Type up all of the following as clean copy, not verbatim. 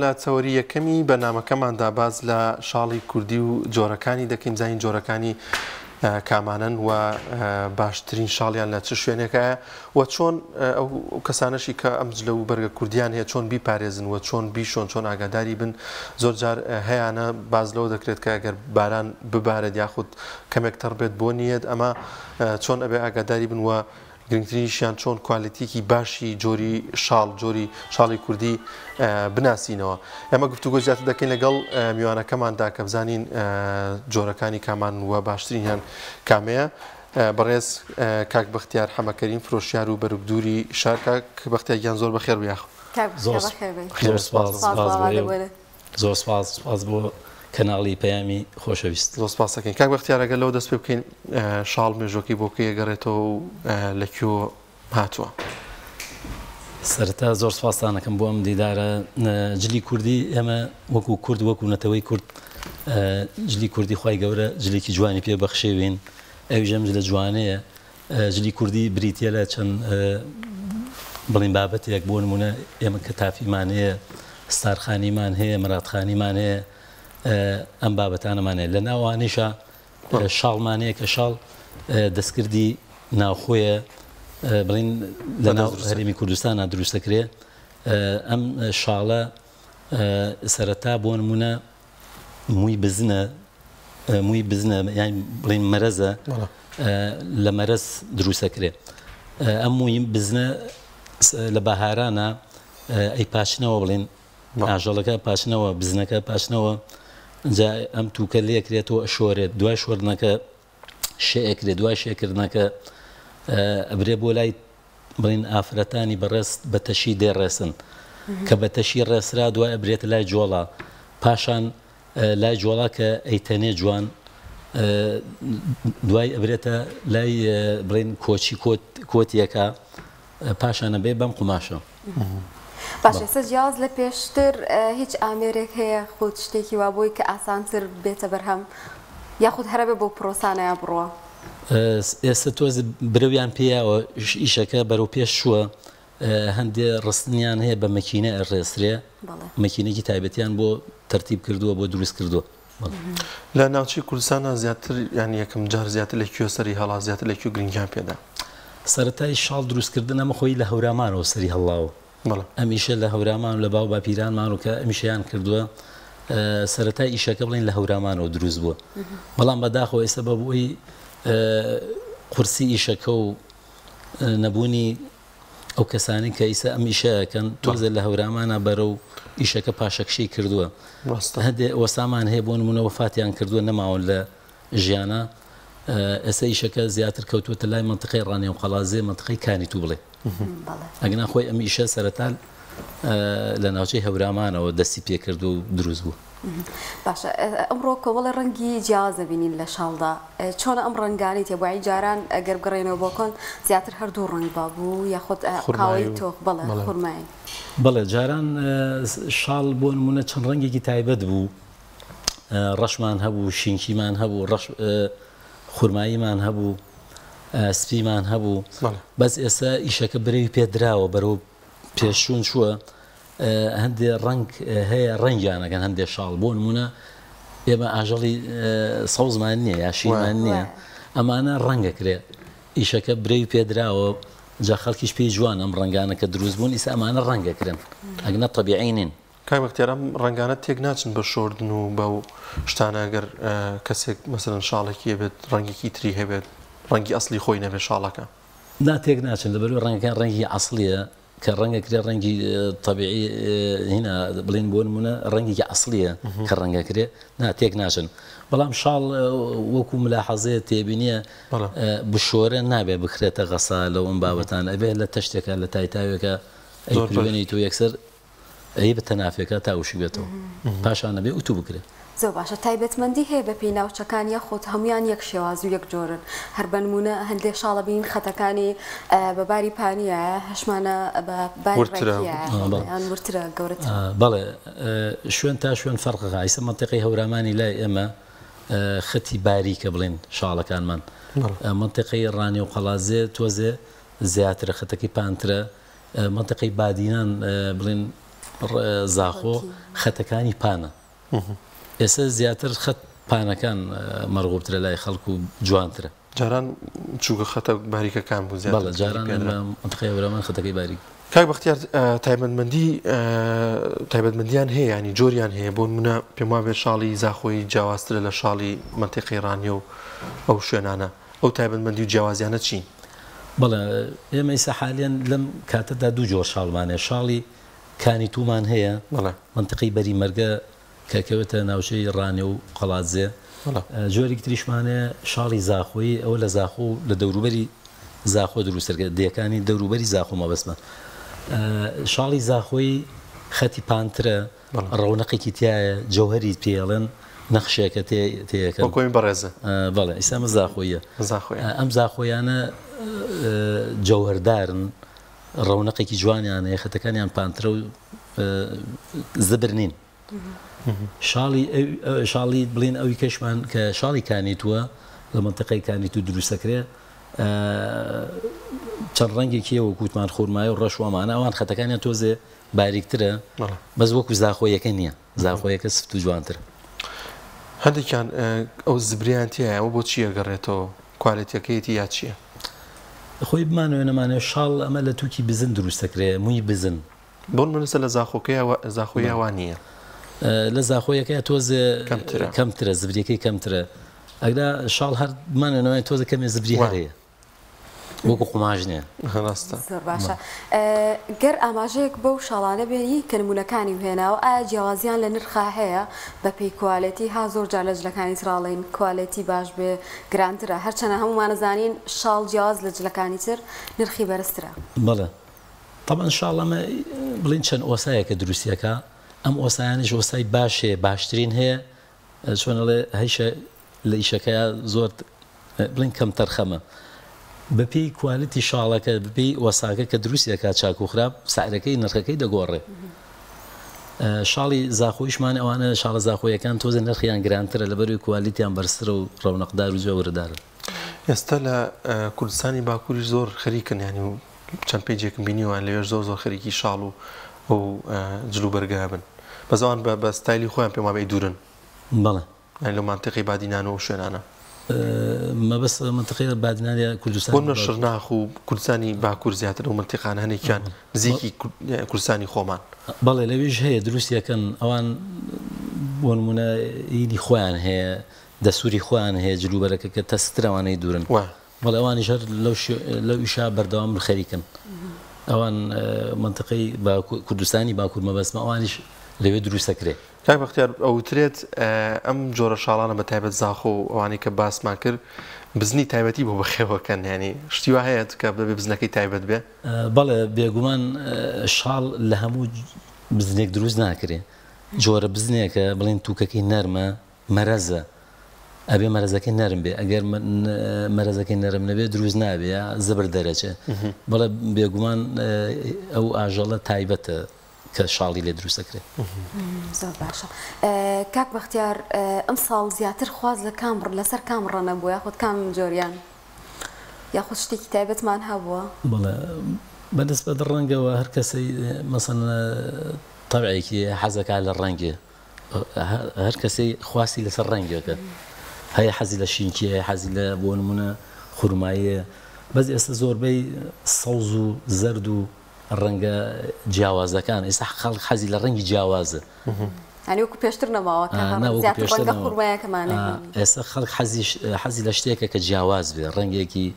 لە چاوەری یەکەمی بەنامەکەماندا باز لە شاڵی کوردی و جۆرەکانی دەکەین زانین جۆرەکانی کامانن و باشترین شاڵیان لە چ شوێنێکایە و چۆن ئەو کەسانەشی کە ئەم جلە و بەرگە کوردیان هەیە چۆن بیپارێزن و چۆن بیشۆن چۆن ئاگاداری بن زۆر جار هەیەانە باز لەوە دەکرێت کە ئەگەر باران ببارێت یاخود کەمێک تەڕ بێت بۆ نیەت ئەمە چۆن ئەبێ ئاگاداری بن و گرنگترینیشیان چۆن کوالیتیکی باشی جۆری جۆری شاڵی کوردی بناسینەوە. ئێمە گفتوگۆ زیاتر دەکەین لەگەڵ میوانەکەماندا کە بزانین جۆرەکانی کامان و باشترینیان کامەیە. بەڕێز کاک بەختیار حەمەکەریم فرۆشیار و بەروکدووری شار. کاک بەختیارگیان زۆر بەخێر بێ. زۆر سپاس بۆ کەناڵی پەیامی خۆشەویست. زۆر سپاس دەکەین. کاک بەختیارەگەر لەوە دەست پێ بکەین شاڵ مێژۆکی بۆ کە گەڕێتەوە و لەکوێوە هاتووە. سەرەتا زۆر سپاسانەکەم بۆ ئەم دیدارە جلی کوردی. ئێمە وەکو کورد وەکو نەتەوەی کورد جلی کوردی خوای گەورە جلێکی جوانی پێ بەخشێوین. ئەویژەم جلە جوانەیە. جلی کوردی بریتە لە چەند بڵین بابەتێک بۆ نمونە ئێمە کە تافیمان هەیە، ستارخانیمان هەیە، مەراتخانیمان هەیە، ئەم بابەتانەمانەیە. لە ناوانیشە شاڵمانەیە کە شاڵ دەستکردی ناوخۆیە بڵین لە ناو هەرێمی کوردستانە دروستەکرێ. ئەم شاڵە سەرەتا بۆ نمونە مووی بزنە یان بڵین مەرەزە لە مەرەز دروستەکرێ. ئەم مووی بزنە لە بەهارانە ئەی پاشنەوە بڵین ئاژەڵەکە پاشنەوە بزنەکە پاشنەوە جا ئەم تووکە لێکرێتەوە شۆرێت. دوای شۆردنەکە شێئەکرێت. دوای شێکردنەکە ئەبرێ بۆ لای بڵین ئافرەتانی بەڕێست بە تەشی دێڕێسن کە بە تەشی ڕێسرا دوای ئەبرێتە لای جۆڵا. پاشان لای جۆڵا کە ئەیتەنێ جوان دوای ئەبرێتە لای بڵین کۆچی کۆتیەکە پاشانە بێ بەم قوماشە. باش ئێستا جیاواز لە پێشتر هیچ ئامێرێک هەیە خۆت شتێکی وا بۆی کە ئاسانتر بێتە بەرهەم یاخود هەرە بێ بۆ پرۆسانەیە بڕوە؟ ئێستا تۆز برەویان پێیاوە ئیشەکە بەرەو پێش شووە. هەندێ ڕستنیان هەیە بە مەکینە ئەڕێسرێ. مەکینێکی تایبەتیان بۆ تەرتیب کردووە بۆ دروست کردووە. لە ناوچەی کوردستانە زیاتر یان یەکەم جار زیاتر لەکوێ سەری هەڵا زیاتر لەکوێ گرنگیان پێدا؟ سەرەتای شاڵ دروستکردن ئەمە خۆی لە هەورامانەوە سەری هەڵاوە. ئەمیشە لە هەورامان لە باو باپیرانمان و کە ئەمیشیان کردووە سەرەتای ئیشەکە بڵین لە هەورامانەوە دروست بووە. بەڵام بەداخەوە ئێستا بە بۆی قورسی ئیشەکە و نەبوونی ئەو کەسانی کە ئیسا ئەم ئیشەکەن تۆزە لە هەورامانە بەرە و ئیشەکە پاشەکشەی کردووە. هەندێ وەسامان هەیە بۆ نمونە وەفاتیان کردووە نەماون لە ژیانە. ئێستا ئیشەکە زیاتر کەوتووەتە لای منتقەی ڕانێ و قەڵازێ منتقەی کانیتوو بڵێ. ئەگەنا خۆی ئەم ئیشە سەرەتا لە ناوچەی هەورامانەوە دەستی پێکرد و دروست بوو. باشە ئەمڕۆ کۆمەڵە ڕەنگی جیازە بینین لە شاڵدا. چۆنە ئەم ڕەنگانی تێبووی جاران ئەگەر بگەڕێنەوە بۆکۆن زیاتر هەردوو ڕەنگ بابوو یاخود قاوەی تۆخ بەڵێ خوڕمایی. بەڵێ جاران شاڵ بۆ نمونە چەند ڕەنگێکی تایبەت بوو. ڕەشمان هەبوو، شینکیمان هەبوو، خورماییمان هەبوو، سپیمان هەبوو. بەس ئێستا ئیشەکە برەوی پێدراوە بەرەو پێشون چووە. هەندێ ڕنگ هەیە ڕەنگیانەکەن هەندێک شاڵ بۆ نمونە ئێمە ئاژەڵی سەوزمان نییە یا شیمان نییە ئەمانە ڕەنگەکرێ ئیشەکە برەوی پێدراوە جا خەڵکیش پێی جوان ئەم ڕەنگانە کە دروست بوون ئیسا ئەمانە ڕەنگەکرن ئەگەنە تەبیعی نین. کاک بەختیار ئەم ڕەنگانە تێک ناچن بە شۆردن و بەو شتانە ئەگەر کەسێک مەسەڵەن شاڵێکی هەبێت ڕەنگێکی تری هەبێت ڕەنگی ئەسلی خۆی نەبێت شاڵەکە تێک ناچن لەبەر ڕەنگەکان ڕەنگی ئەسلیە کە ڕەنگەکرێ ڕەنگی طبیعی هنا بڵین بۆ نمونە ڕەنگێکی ئەسلیە کە ڕەنگەکرێ تێک ناچن. بەڵام شاڵ وەکو ملاحەزەیە تێبینیە بشۆرە نابێ بکرێتە غەسا لەو ئەم بابەتان ئەبێ لە تەشتێکە لە تایتاوێکە ئەیبێنیت و یەکسەر ئەی بە تەنافێکە تاوشی بێتەوە پاشان نەبێ ئوتو بکرێت. زۆر باشە تایبەتمەندی هەیە بە پێی ناوچەکان یاخۆت هەمویان یەک شێواز و یەک جۆرن. هەر بە نمونە هەندێک شاڵە بین خەتەکانی بە باری پانیە هەشمانە بە بارورترە گەورەتر. بەڵێ شوێن تا شوێن فەرقەکە. ئیسە منتیقەی هەورامانی لای ئێمە خەتی باریکە بڵین شاڵەکانمان. منتیقەی ڕانێ و قەڵازێ تۆزێ زیاترە خەتەکەی پانترە. منتیقەی بادینان بڵین زاخۆ خەتەکانی پانە ئێستا زیاتر خەت پانەکان مەرغوبترە لای خەڵک و جوانترە جاران چووکە خەتە باریکەکان بوو زیاتر بەڵێ جاران منتقەی وەرەمان خەتەکەی باریک کاک بەختیار تایبەتمەندیان هەیە ینی جۆریان هەیە بۆ نمونە پێم وابێت شاڵی زاخۆی جیاوازترە لە شاڵی منتیقی ڕانیە و ئەو شوێنانە ئەو تایبەتمەندی و جیاوازیانە چین؟ بەڵێ ئێمە ئێستا حالیان لەم کاتەدا دوو جۆر شاڵمانێ شاڵی کانیتومان هەیە منتیقی بەری مەرگە کەکەوێتە ناوچەی ڕانێ و قەڵاتزێ جۆرێکی تریشمانێ شاڵی زاخۆیی ئەوە لە زاخۆ لە دەوروبەری زاخۆ دروستەکە دەکانی دەوروبەری زاخۆ مەبەستمە شاڵی زاخۆی خەتی پانترە ڕەونەقێکی تایە جەوهەری پێڵێن نەخشێکە تێەکە بەڕێزە بەڵێ ئیسامە زاخۆیە ئەم زاخۆیانە جەوهەردارن ڕەونەقێکی جوانیانەیە خەتەکانیان پانترە و زبر نین شاڵی بڵین ئەوی کەشمان کە شاڵی کانیتووە لە منتیقەی کانیتو دروستەکرێ چەند ڕەنگێکی وەکووتمان خورمایە و ڕەشوامانە ئەوان خەتەکانیان تۆزێ باریکترە بەس وەکو زاخۆیەکە نییە زاخۆیەکە سفت و جوانتر هەندێکیان ئەو زبریان تایە ئەوە بۆ چیە گەڕێتەوە کوالێتیەکەیەتی یا چییە؟ خۆی بمانەوێ نەمانێ شاڵ ئەمە لە تووکی بزن دروستەکرێ مووی بزن بۆن منسە لە زاخۆی ئەوان نییە لە زاخۆیەکە تۆزێ کەمترە زبریەکەی کەمترە ئەگرا شاڵ هەر بمانەوەی تۆزە کەمێ زبری هەرەیە وەکو قوماژنێ ڕاستە زۆر باشە گەر ئاماژەیەک بەو شاڵانە بێنی کە نمونونەکانی هێناوە ئایا جیاوازیان لە نرخا هەیە بە پێی کوالەتی ها زۆر جار لە جلەکانی تراڵین کوالەتی باش بێ گرانترە هەرچەنە هەمومانەزانین شاڵ جیاواز لە جلەکانی تر نرخی بەرزترە بەڵێ طبعا شاڵ ئەمە بڵین چەند ئۆسایەکە دروستیەکە ئەم ئۆسایانیش ئۆسای باشێ باشترین هەیە چۆنەڵێ هەیشە لە ئیشەکەیە زۆر بڵین کەم تەرخەمە بەپێی کوالەتی شاڵەکە بپێی وەساکە کە دروستیەکە چاک و خراپ سعرەکەی نرخەکەی دەگۆڕێ شاڵی زاخۆیشمان ئەوانە شاڵە زاخۆیەکان تۆزە نرخیان گرانترە لەبەروی کوالیتیان بەرزترە و ڕەونەقدار و جۆوەردارن ئێستا لە کوردستانی باکووری زۆر خەریکن ینی و چەند پێیجێکم بینیوان لەوێش زۆر خەریکی شاڵ و ئەو جلوبەرگا بن بەزەوان بە ستایلی خۆیان پێم وابێ دوورن بەڵێ لە منتیقی بادینانە و شوێنانە مەبەست منتیقی بادینانە کوردستان بۆ شڕناخ و کوردستانی باکوور زیاتر و منتیقان هەنێکیان نزیکی کوردستانی خۆمان بەڵێ لەوێژ هەیە دروستیەکەن ئەوان بۆ نمونە ئیدی خۆیان هەیە دەسووری خۆیان هەیە جلوبەرەکە کە تەسترەوانەی دوورن بەڵێ ئەوانی ژەر لەو ئیشا بەردەوام خەریکن ئەوان منتیقی کوردستانی باکوور مەبەستمە ئەوانیش لەوێ دروستەکرێ کاک بەختیار ئەوترێت ئەم جۆرە شاڵانە بە تایبەت زاخۆ و ئەوانەی کە باسمان کرد بزنی تایبەتی بۆ بەخێوەکەن ینی شتیوا هەیە کە بەبێ بزنەکەی تایبەت بێ بەڵێ بێگومان شاڵ لە هەموو بزنێک دروست ناکرێ جۆرە بزنێکە بڵین تووکەکەی نەرمە مەرەزە ئەبێ مەرەزەکەی نەرم بێ ئەگەر مەرەزەکەی نەرم نەبێ دروست نابێ زبر دەرەچێ بەڵێ بێگومان ئەو ئاژەڵە تایبەتە کە شاڵی لێ دروستەکرێت زۆر باشە کاک بەختیار ئەم ساڵ زیاتر خواز لە کامڕ لەسەر کامڕە نەبووە یاخود کام جۆریان یاخود شتێکی تایبەتمان هەبووە بڵێ بەدەست بە ڕەنگەوە هەر کەسەی مەسەن تەبعێکی حەزەکە لە ڕەنگێ هەر کەسەی خواسی لەسەر ڕەنگەکە هەیە حەزی لە شینکی هەیە حەزی لە بۆ نمونە خورماییە بەس ئێستا زۆربەی سەوز و زەرد و ڕەنگە جیاوازەکان ئێستا خەڵک حەزی لە ڕەنگی جیاوازە وەکو پێشتر نەماوە ئێستا خەڵک حەزی لە شتێکە کە جیاواز بێ ڕەنگێکی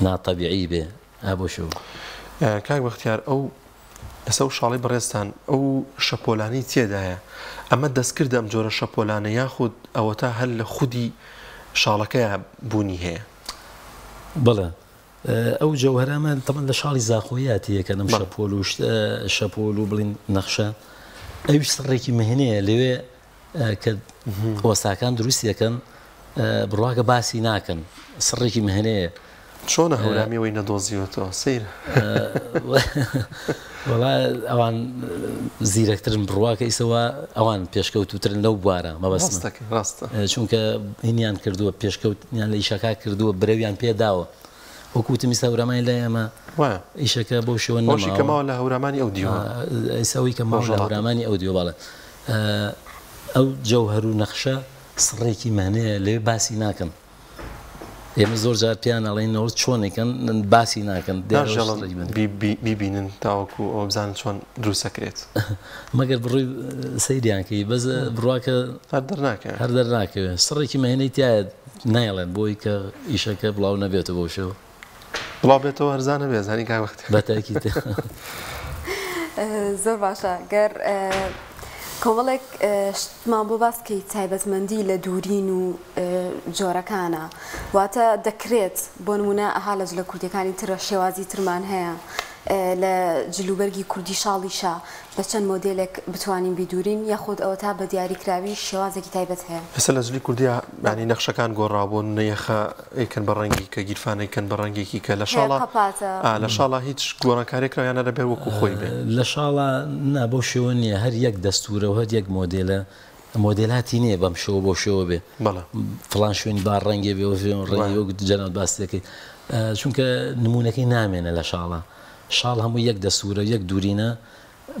ناتەبیعی بێ بۆ شو کاک بەختیار ئەو ئەسە و شاڵی بەڕێستان ئەو شەپۆلانی تێدایە ئەمە دەستکردە ئەم جۆرە شەپۆلانە یاخود ئەوە تا هەر لە خودی شاڵەکەیە بوونی هەیە بەڵێ ئەو جەوهەرامە تەمەن لە شاڵی زاخۆیاتیەکە نم شەپۆل و بڵین نەخشە ئەوش سڕێکی مهنەیە لەوێ کە ئۆساکان دروستیەکەن بڕواکە باسی ناکەن سڕێکی مهنەیە چۆنە هەورامیەوەی نەدۆزیوەتەوە سیر وڵا ئەوان زیرەکترن بڕواکە ئیسەوە ئەوان پێشکەوتوترن لەو بوارە مەبەستە ڕاستە چونکە هینیان کردووە پێشکەوتیان لە ئیشەکە کردووە برەویان پێداوە وەکوتمی هەورەمانی لای ئەمە ئیشەکە بۆ شێوە نەماوە کە ماوە لە هەورەمانی ئەو دیوە ئەوەی کە ماوە لە هەورەمانی ئەو دیوە باڵێ ئەو جەوهەر و نەخشە سڕێکی مانەیە لێ باسی ناکەن ئێمە زۆر جار پیان ئەڵێنەوە چۆنێکن باسی ناکەن بیبینن تاوەکو ئەو بزانن چۆن دروستەکرێت مەگەر بڕووی سەیریانکەی بەس بڕواکە هەر دەرناکەوێت سڕێکی مەهێنەی تایە نایڵێن بۆی کە ئیشەکە بڵاو نەبێتە بۆ شەوە بڵاو بێتەوە هەرزانە بێ زانی کا وەخت بەتاکی زۆر باشە گەر کۆمەڵێک شتمان بۆ باسکەی تایبەتمەندی لە دوورین و جۆرەکانە واتە دەکرێت بۆ نمونە ئەها لە جلە کوردیەکانی ترە شێوازی ترمان هەیە لە جلوبەرگی کوردی شاڵیشە بە چەند مۆدێلێک بتوانین بیدورین یاخود ئەوە تا بە دیاریکراوی شێوازێکی تایبەت هەیە ئێستا لە جلی کوردیا ینی نەخشەکان گۆڕابوون نەیەخە ئەیکەن بە ڕەنگی کە گیرفانەیکەن بە ڕەنگێکی کە لە شاڵە هیچ گۆڕانکارێکرایانە دەبێت وەکو خۆی بێ لە شاڵە نا بۆ شێوە نییە هەر یەک دەستورە و هەر یەک مۆدێلە مۆدللاتی نییە بەم شەوە بۆ شێوە بێ فلان شوێنی با ڕەنگێ بێ ڕێنگی وەک جەنەوت باسیەکەی چونکە نمونونەکەی نامێنە لە شاڵە شاڵ هەموو یەک دەسوورە یەک دوورینە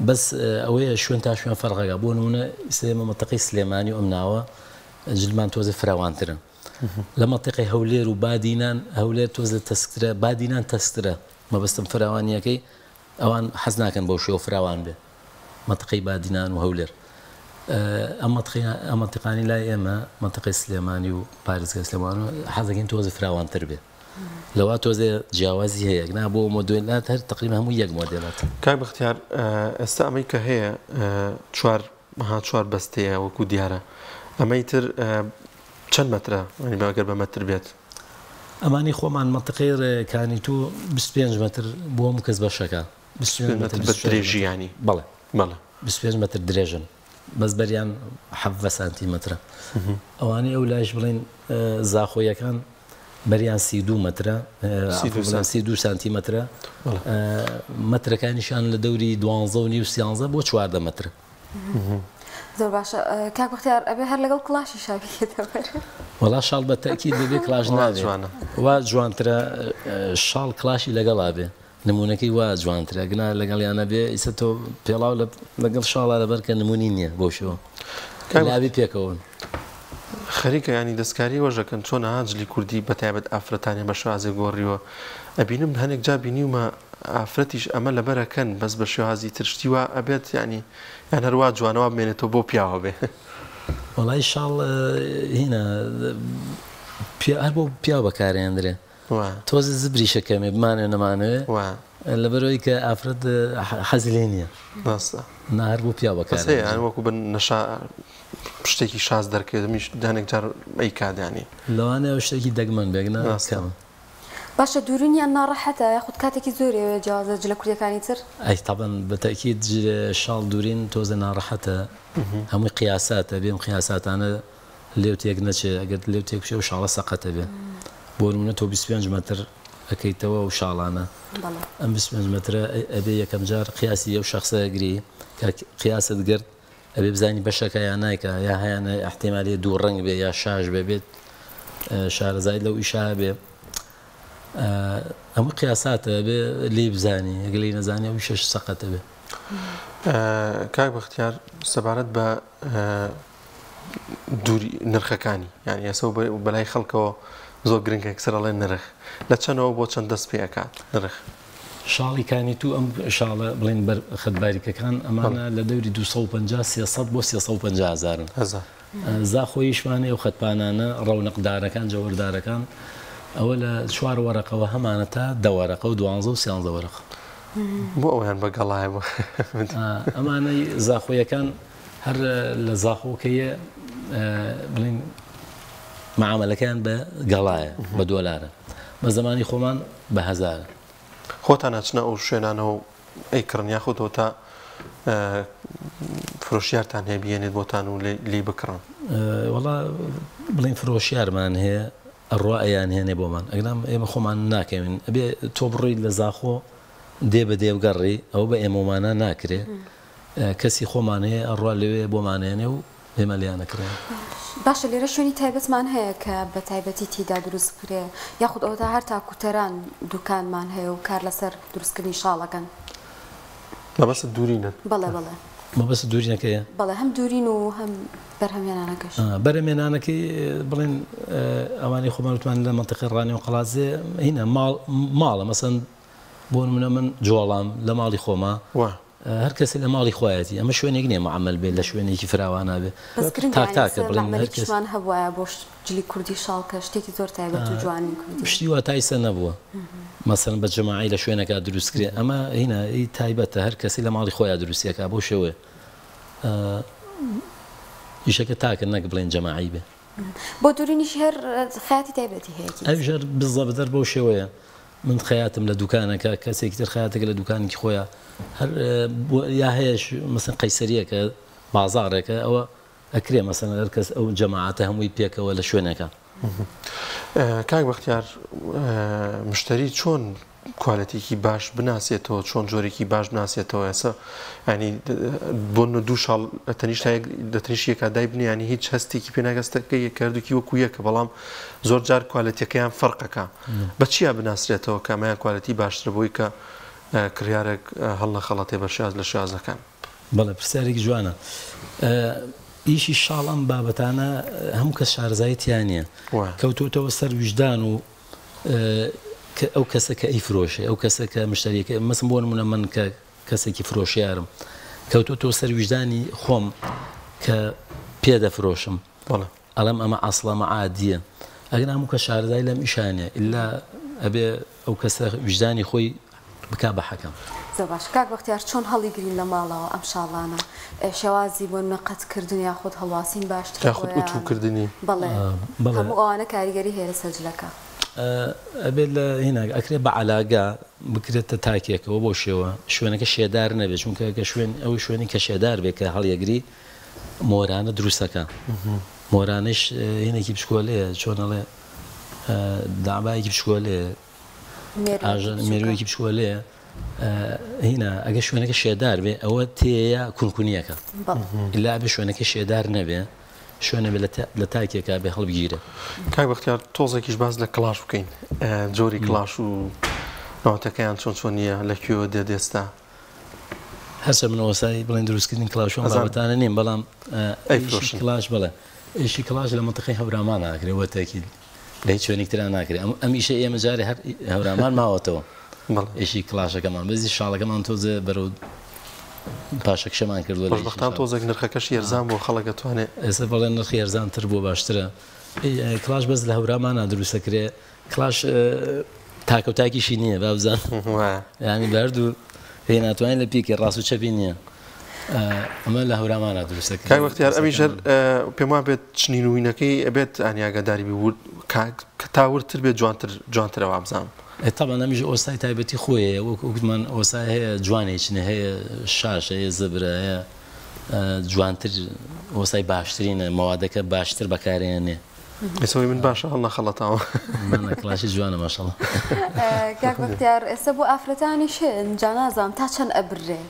بەس ئەوەیە شوێن تا شوێن فەرقەکە بۆ نمونە ئێمە مەتەقی سلێمانی و ئەم ناوە جلمان تۆزە فراوانترن لە مەتەقی هەولێر و بادینان هەولێر تۆزە تەسکرە بادینان تەسترە مەبەستم فراوانیەکەی ئەوان حەز ناکەن بەو شێوە فراوان بێ مەتەقی بادینان و هەولێر ئەم مەتەقانی لای ئێمە مەتەقی سلێمانی و پارێزگای سلێمان و حەزەکەین تۆزە فراوانتر بێ لەوا تۆزێ جیاوازی هەیە نا بۆ مۆدلات هەر تقریبا هەموو یەک مۆدلات کاک بەختیار ئێستا ئەمەی کە هەیە چوار بەستەیە وەکو دیارە ئەمەی تر چەند مەترە باگەر بە مەتر بێت ئەمانی خۆمان مەتەقی ڕێکانی تو 25 مەتر بۆ هەموو کەس بەشەکە بە درێژیانی بەڵێ 25 مەتر درێژن بەس بەریان 7 سانتیمەترە ئەوانەی ئەو لایش بڵێن زاخۆیەکان بەریان 32 مەترە 32 سانتیمەترە مەترەکانیشان لە دەوری 12.5 بۆ 14 مەتر زۆر باشە کاک بەختیار ئەبێ هەر لەگەڵ کڵاشی شابێتەوە وەڵا شاڵ بە تەکید بەبێ کلاژ ناجوانە وا جوانترە شاڵ کلاشی لەگەڵا بێ نمونونەکەی وا جوانترە گنا لەگەڵیانە بێ ئیسە تۆ پێڵاو لەگەڵ شاڵا لەبەر کە نمونی نییە بۆ شەوە لابی پێکەوەن خەریکە ینی دەستکاری وەژەکەن چۆن ئاجلی کوردی بەتایبەت ئافرەتانی بە شازێ گۆڕیوە ئەبینم هەنێک جا بینیومە ئافرەتیش ئەمە لەبەرەکەن بەس بە شێوازی ترشتیوە ئەبێت ینی یان هەروە جوانەوە بمێنێتەوە بۆ پیاوە بێ وەڵای شاڵ هینە هەر بۆ پیاو بەکارێندرێ تۆزە زبریشەکەمێ بمانێ نەمانوێ لەبەرەوەی کە ئافرەت حەزی لێ نییە نهار بۆ پیاو بەکار وەکو بن نەشا شتێکی شاز دەرکێت میش دانێک جار ئەی کادانی لەوانەیە شتێکی دەگمەن بێگنە کەمە باشە دوورینیان ناڕەحەتە یاخود کاتێکی زۆرێ جیازە جلە کوردیەکانی تر ئەی تابەن بەتەکید شاڵ دوورین تۆزە ناڕەحەتە هەمووی قیاساتە بێم قیاساتانە لێو تێک نەچێ ئەگەر لێو تێک بشێ و شاڵە سەقەتە بێ بۆ نمونە تۆ 25 مەتر ئەەکەیتەوە و شاڵانە ئەم 25 مەترە ئەبێ یەکەم جار قیاسی ئەو شەخصەگری قیاست گرت ئەبێ بزانی بەشەکە یا نایکە یا هەیەە احتیمالی دوو ڕنگ بێ یا شاش بێت شارەزای لەو ئیشا بێ ئەمە قیاساتە بێ لی بزانی ئەگەلی نەزانانی ئەو شەش سەقەتە بێ کاک بەختیار سەبارەت بە دووری نرخەکانی یانی ئەسە بەلای خەڵکەوە زۆر گرنگە کسەر ئەڵێن نرخ لە چەندەوە بۆ چەند دەست پێەکات نرخ شاڵیکانی تو ئەم شاڵە بڵێن بەر خەتباریکەکان ئەمانە لە دەوری 250 300 بۆ 350 هزارن زاخۆیشمانێ و خەتپانانە ڕەونەقدارەکان جەوەردارەکان ئەوە لە 4 وەرەقەوە هەمانە تا 10 وەرەقە و 12 و 13 وەرەق بۆ ئەویان بەگەڵایەوە ئەمانەی زاخۆیەکان هەر لە زاخۆکەیە بڵین معاملەکان بە گەڵایە بە دۆلارە بە زمانی خۆمان بە هەزارە خۆتان ناچنە ئەو شوێنانەوە ئەی کڕن یاخودەوە تا فرۆشیارتان هەیە بێنێت بۆتان و لی بکڕن وەڵا بڵین فرۆشیارمان هەیە ئەڕواەیان هێنێ بۆمان ئەگەم ئێمە خۆمان ناکەوین ئەبێ تۆ بڕۆیت لە زاخۆ دێ بە دێوگەڕی ئەو بە ئێمەمانە ناکرێ کەسی خۆمان هەیە ئەڕوا لەوێ بۆمانێنێ و ئێمە لیانەکرێن باشە لێرە شوێنی تایبەتمان هەیە کە بە تایبەتی تیدا دروست کرێ یاخود ئەودا هەر تاکوتەران دوکانمان هەیە و کار لەسەر دروستکردنی شاڵەکەن مەبەست دوورینن بەڵێ بەڵێ مەبەست دوورینەکەیە بەڵێ هەم دوورین و هەم بەرهەمێنانەکەش بەرهەمێنانەکەی بڵێن ئەوانەی خۆمان وتمان لە منتیقی ڕانی و قەڵازێ هینە ماڵە مەسەن بۆ نمونە من جۆڵام لە ماڵی خۆما هەر کەسێک لە ماڵی خۆیەتی ئەمە شوێنێک نییە معامل بێت لە شوێنێکی فراوانە بێ تاکتاکە بڵێن هەرکەسمان هەبوایە بۆ جلی کوردی شاڵکە شتێکی زۆر تایبەت و جوانی کوردی شتی واتایسە نەبووە مەسەن بە جەماعی لە شوێنەکە دروستکرێ ئەمە هینە ئی تایبەتە هەر کەسی لە ماڵی خۆیان دروستیەکە بۆ شێوێ ئیشەکە تاکە نەک بڵێن جەماعی بێ بۆ دوورینیش هەر خەیاتی تایبەتی هەیە ئەوژەر بزە بەدەر بۆ شێوەیە من خەیاتم لە دوکانەکە کەسێکی تر خەیاتێک لە دوکانێکی خۆیان هەر یا هەیەش مەسەن قەیسەریەکە بازاڕێکە ئەوە ئەکرێ مەسەن هەر کەس ئەو جەماعەتە هەمووی پێکەوە لە شوێنەکە کاک بەختیار مشتری چۆن کوالەتێکی باش بناسێتەوە چۆن جۆرێکی باش بناسێتەوە ئێستا ینی بۆ دوو شاڵ دەتەنیشیەکە دای بنێ ینی هیچ هەستێکی پێناگەستەکە یەکردوکی وەکو یەکە بەڵام زۆر جار کوالەتیەکەیان فەرقەکە بە چیا بناسرێتەوە کامیان کوالەتی باشتر بۆی کە کڕیارێک هەڵ نەخەڵەتێ بە شاز لە شازەکان بەڵێ پرسیارێکی جوانە ئیشی شاڵ ئەم بابەتانە هەموو کەس شارەزایەتیان نییە کەوتوتەوە سەر وجدان و ئەو کەسە کە ئەیفرۆشێ ئەو کەسە کە مشتریەکە مەسم بۆ نمونە من کە کەسێکی فرۆشیارم کەوتوتەوە سەر وجدانی خۆم کە پێدەفرۆشم ئەڵەم ئەمە ئەسڵەمە عادیە ئەگەر هەموو کە شارەزای لەم ئیشانە ئللا ئەبێ ئەو کەسە وجدانی خۆی بک بە حەکەم زۆر باش کاک بەختیار چۆن هەڵی گرین لە ماڵەوە ئەم شاڵانە شێوازی بۆ نەقەتکردن یاخود هەڵواسین باشتر یاخود ئوتوکردنی بەڵێ هەموو ئەوانە کاریگەری هەیە لە سەرجلەکە ئەبێت لە هێنا ئەکرێ بە عەلاگا بکرێتە تاکێکەوە بۆ شێوە شوێنەکە شێدار نەبێت چونکە کە شوێن ئەو شوێنی کە شێدار بێت کە هەڵیەگری مۆرانە دروستەکە مۆرانش هینێکی بشکۆلەیە چۆنەڵێ دابایەکی بشکۆلەیە مێروویەکی بشکۆلەیە هینە ئەگە شوێنەکە شێدار بێ ئەوە تێیە کونکونیەکە ئللا بێ شوێنەکە شێدار نەبێ شوێنە لە تاکێکا بێ هەڵبگیرە کاک بەختیار تۆزێکیش باز لە کلاش بکەین جۆری کلاش و ناوەتەکەیان چۆن چۆن نییە لەکوێوە دێدێستا هەرچە من ئۆسای بڵێن دروستکردنی کلاشۆن بابەتانە نیم بەڵام کلاش بڵێ ئیشی کلاش لە منتیقەی هەورامان ناکرێت وەتەکی لە هیچ شوێنێک تران ناکرێت ئەم ئیشە ئێمە جارێ هەر هەورامان ماوەتەوە ئیشی کلاشەکەمان بەزی شاڵەکەمان تۆزێ بەرەو پاشەکشەمان کردووە بەختان تۆزێک نرخەکەش یێرزان بۆ خەڵک دەتوانێت ئێستا بەڵێن نرخی یێرزانتر بۆ باشترە کلاش بەس لە هەورامانە دروستەکرێ کلاش تاکەوتاکیشی نییە بابزان ینی بەردوو پێی ناتوانین لە پیکێ ڕاست و چەپی نییە ئەمە لە هەورامانە دروستەکە کاک بەختیار ئەمیژەر پێم وایە بێت چنینوینەکەی ئەبێت ئەنیاگەداری بی کە تاورتر بێت جوانترەوە بزانم طبعا نەمیژە ئۆستای تایبەتی خۆیە وەکومان ئۆسای هەیە جوانێکچنە هەیە شاش هەیە زەبرە هەیە جوانتر ئۆسای باشترینە مەوادەکە باشتر بەکارێنێ ئێسەوەی من باشە هەڵ نەخەڵەتەوە منە کلاشی جوانە ماشەڵڵا کاک بەختیار ئێستا بۆ ئافرەتانی شێن جا نازانم تا چەند ئەبرێ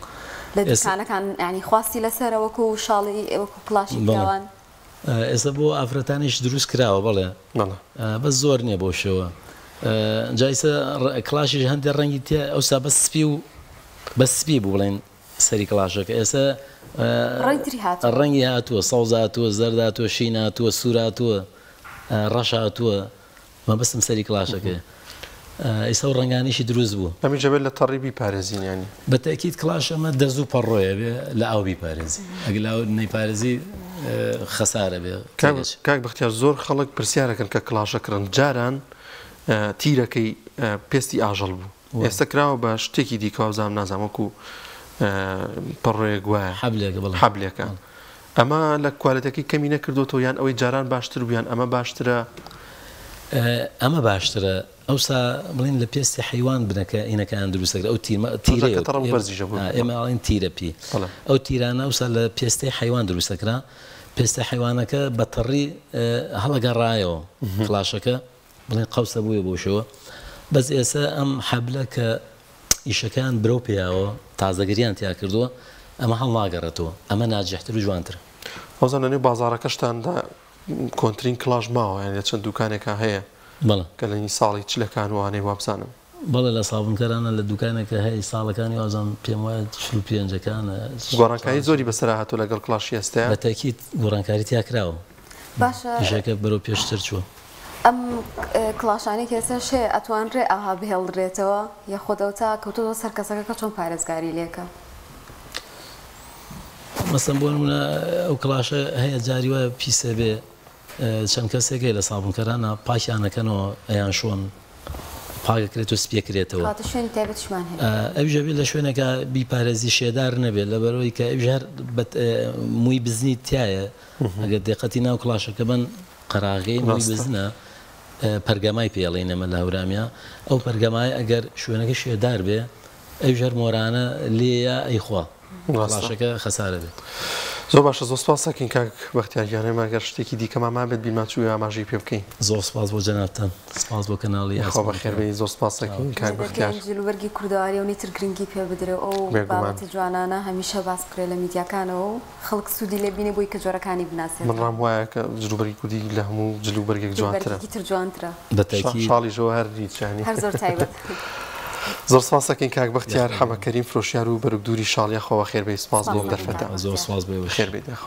لە دوکانەکان ینی خواستی لەسەرە وەکو شاڵی وەکو کلاشی پیاوان ئێستا بۆ ئافرەتانیش دروست کراوە بەڵێ بەس زۆر نییە بۆ شێوە جایسە کلاشیش هەندێک ڕەنگی تێ ئەوسا بە سپی بوو بڵێن سەری کلاشەکە ئێستا ڕەنگی هاتووە سەوز هاتووە زەرد هاتووە شین هاتووە سوور هاتووە ڕەش هاتووە مەبەستم سەری کلاشەکە ئێستا و ڕەنگانیشی دروست بوو ئەمی جەبێت لە تەڕی بیپارێزین ینی بە تەکید کلاش ئەمە دەزوو پەڕۆیە بێ لە ئاو بیپارێزی ئەگە لە ئاو نەیپارێزی خەسارە بێ کاک بەختیار زۆر خەڵک پرسیارەکەن کە کلاشەکردن جاران تیرەکەی پێستی ئاژەڵ بوو ئێستا کراوە بە شتێکی دیکەوازام نازانم وەکو پەڕۆیەک وایە حەبلێکە ئەمە لە کوالەتەکەی کەمی نەکردوتەوە یان ئەوەی جاران باشتر بوویان ئەمە باشترە ئەمە باشترە ئەوسا بڵین لە پێستی حیوان بنەکە ئینەکەیان دروستەکە ئەو ئێمەڵین تیرە پێ ئەو تیرانە ئەوسا لە پێستی حیوان دروستەکرا پێستی حیوانەکە بە تەڕی هەڵەگەڕایەوە کلاشەکە بڵێن قەوسە بووە بۆشەوە بەس ئێستا ئەم حەبلە کە ئیشەکان برەو پێیاوە تازەگەریان تیا کردووە ئەمە هەڵ ناگەڕێتەوە ئەمە ناجەحتر و جوانترە ئەوزانەنێ بازارەکەشتاندا کۆنترین کلاژ ماوە یان لە چەند دوکانێکە هەیە کە لەنی ساڵی چلەکان وانەی وابزانم بەڵێ لە سابونکەرانە لە دوکانێکە هەیە ساڵەکانی وازان پێم وایە 45 گۆڕانکاری زۆری بەسەر هاتوو لەگەڵ کلاشی ئێستاە بە تاکید گۆڕانکاری تیاکراوە باشەکە بەرەو پێشتر چووە ئەم کلاشانی کێسە شێ ئەتوانرێ ئاها بهێڵدرێتەوە یەخۆدەوتا کەوتەوە سەر کەسەکە کە چۆن پارێزگاری لێکە مەسەن بۆ نمونە ئەو کلاشە هەیە جاری وایە پیسە بێ چەند کەسێکی لە سابونکەرانە پاکیانەکەنەوە ئەیان شۆن پاکەکرێت و سپێکرێتەوە ئەوژە بێت لە شوێنێکە بیپارێزی شێدار نەبێت لەبەرەوەی کە ئەوژار مووی بزنی تایە ئەگەر دقەتی ناو کلاشەکە بن قەراغی مووی بزنە پەرگەمای پێڵێ نەمە لە هەورامیا ئەو پەرگەمای ئەگەر شوێنەکە شێدار بێ ئەوژەر مۆرانە لێیە ئەیخوا کلاشەکە خەسارە بێت زۆر باشە زۆر سپاسەکەین کاک بەختیارگیانەی ماگەر شتێکی دیکەمان بێت بیرماچووی ئاماژەی پێ بکەین زۆر سپاس بۆ جەنابتان سپاس بۆ کەناڵی خۆ بەخێربێنی زۆر سپاسەکەین کاک بەختیار جلوبەرگی کوردەواری و نیتر گرنگی پێ بدرێ ئەو بابەتی جوانانە هەمیشە باس بکرێت لە میدیاکانەوە و خەڵک سوودی لێ بینێ بۆی کە جۆرەکانی بناسێت من ڕام وایە کە جلوبەرگی کوردی لە هەموو جلوبەرگێک جوانترە تر جوانترە شاڵی ژەوە هەر ریچانی هەر زۆر تایبەت زۆر سپاسەکەین کاک بەختیار حەمەکەریم فرۆشیار و بەرگدووری شاڵیە خۆوە خێربێی سپاس بۆ دەرفەتە زۆر سپاس بێ خێربێت